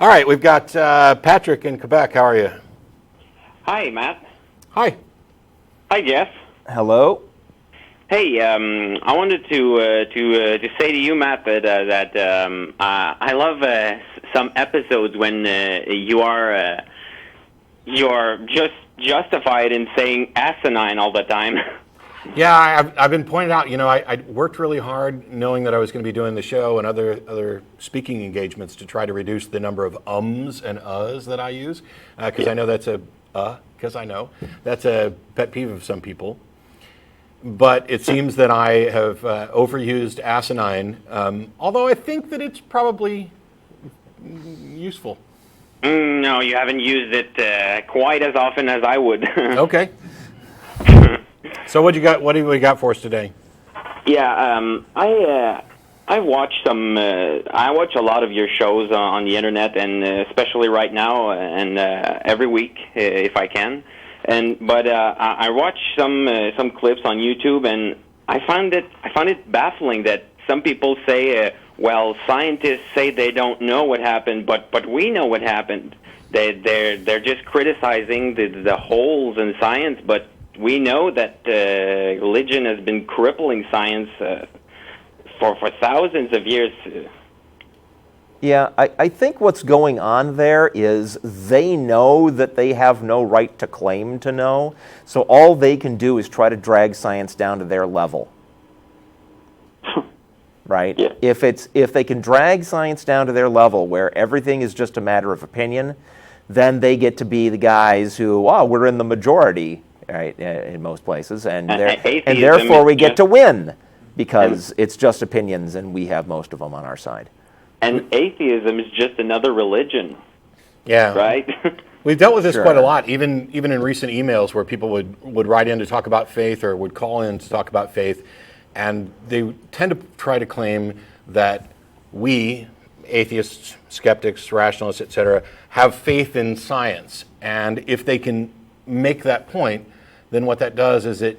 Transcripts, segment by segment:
All right, we've got Patrick in Quebec. How are you? Hi, Matt. Hi. Hi, Jeff. Hello. Hey, I wanted to say to you, Matt, that I love some episodes when you're just justified in saying asinine all the time. Yeah, I've been pointed out, I worked really hard knowing that I was going to be doing the show and other speaking engagements to try to reduce the number of ums and uhs that I use, because I know that's a pet peeve of some people. But it seems that I have overused asinine, although I think that it's probably useful. No, you haven't used it quite as often as I would. Okay. So what do we got for us today? Yeah, I watch a lot of your shows on the internet, and especially right now, and every week if I can. But I watch some clips on YouTube, and I find it baffling that some people say, well, scientists say they don't know what happened, but we know what happened. They're just criticizing the holes in science, but we know that religion has been crippling science for thousands of years. Yeah, I think what's going on there is they know that they have no right to claim to know, so all they can do is try to drag science down to their level. Right? Yeah. If they can drag science down to their level where everything is just a matter of opinion, then they get to be the guys who, we're in the majority, right, in most places, and therefore we get to win because it's just opinions and we have most of them on our side. And atheism is just another religion. Yeah. Right? We've dealt with this Sure. quite a lot, even in recent emails where people would write in to talk about faith or would call in to talk about faith, and they tend to try to claim that we, atheists, skeptics, rationalists, etc., have faith in science. And if they can make that point, then what that does is it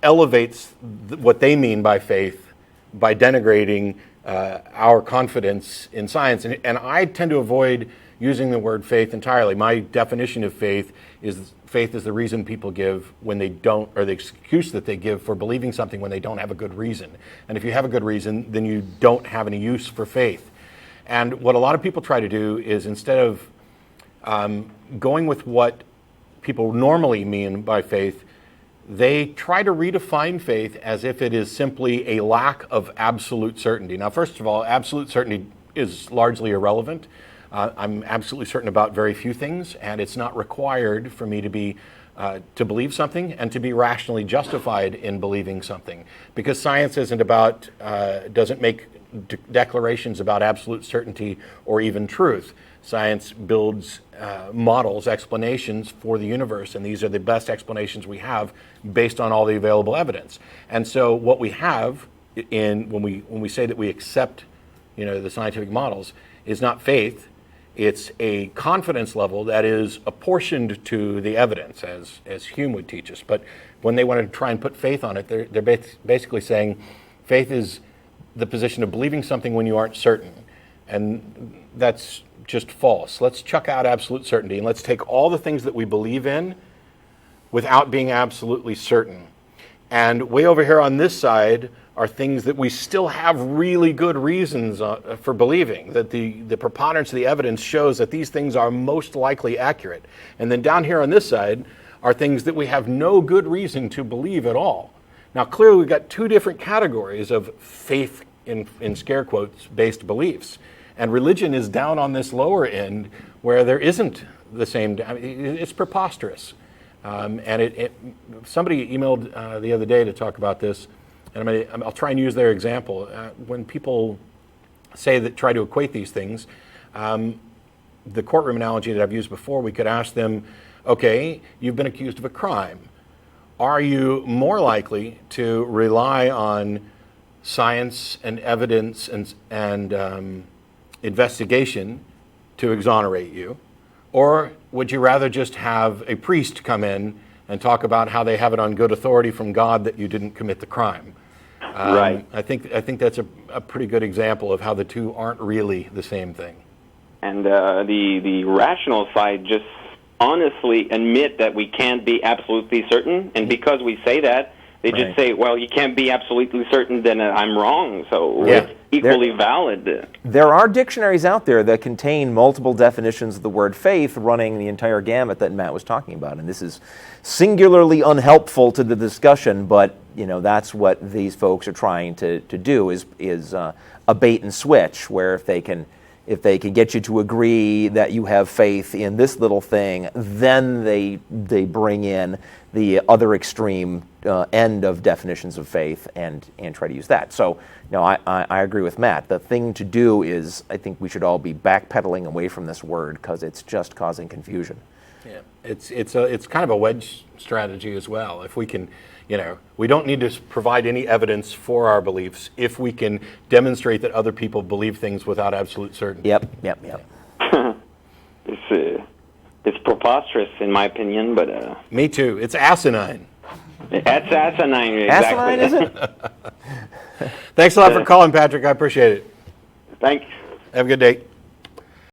elevates what they mean by faith by denigrating our confidence in science. And I tend to avoid using the word faith entirely. My definition of faith is the reason people give when they don't, or the excuse that they give for believing something when they don't have a good reason. And if you have a good reason, then you don't have any use for faith. And what a lot of people try to do is, instead of going with what people normally mean by faith, they try to redefine faith as if it is simply a lack of absolute certainty. Now, first of all, absolute certainty is largely irrelevant. I'm absolutely certain about very few things, and it's not required for me to believe something and to be rationally justified in believing something, because science doesn't make declarations about absolute certainty or even truth. Science builds models, explanations for the universe, and these are the best explanations we have based on all the available evidence. And so what we have when we say that we accept, the scientific models, is not faith. It's a confidence level that is apportioned to the evidence, as Hume would teach us. But when they want to try and put faith on it, they're basically saying faith is the position of believing something when you aren't certain. And that's just false. Let's chuck out absolute certainty, and let's take all the things that we believe in without being absolutely certain. And way over here on this side are things that we still have really good reasons for believing, that the preponderance of the evidence shows that these things are most likely accurate. And then down here on this side are things that we have no good reason to believe at all. Now, clearly we've got two different categories of faith, in scare quotes, based beliefs. And religion is down on this lower end where there isn't the same. It's preposterous. And somebody emailed the other day to talk about this, and I'll try and use their example. When people try to equate these things, the courtroom analogy that I've used before, we could ask them, okay, you've been accused of a crime. Are you more likely to rely on science and evidence and investigation to exonerate you, or would you rather just have a priest come in and talk about how they have it on good authority from God that you didn't commit the crime? Right. I think that's a pretty good example of how the two aren't really the same thing. and the rational side just honestly admit that we can't be absolutely certain, and because we say that, they just say, well, you can't be absolutely certain, then I'm wrong. So it's equally valid. There are dictionaries out there that contain multiple definitions of the word faith running the entire gamut that Matt was talking about. And this is singularly unhelpful to the discussion, but that's what these folks are trying to do is a bait and switch, where if they can get you to agree that you have faith in this little thing, then they bring in the other extreme end of definitions of faith and try to use that. So, I agree with Matt. The thing to do is, I think we should all be backpedaling away from this word because it's just causing confusion. Yeah, it's kind of a wedge strategy as well. If we can, we don't need to provide any evidence for our beliefs if we can demonstrate that other people believe things without absolute certainty. Yep. It's preposterous, in my opinion, but... Me too. It's asinine. That's asinine, exactly. Asinine, is it? Thanks a lot for calling, Patrick. I appreciate it. Thanks. Have a good day.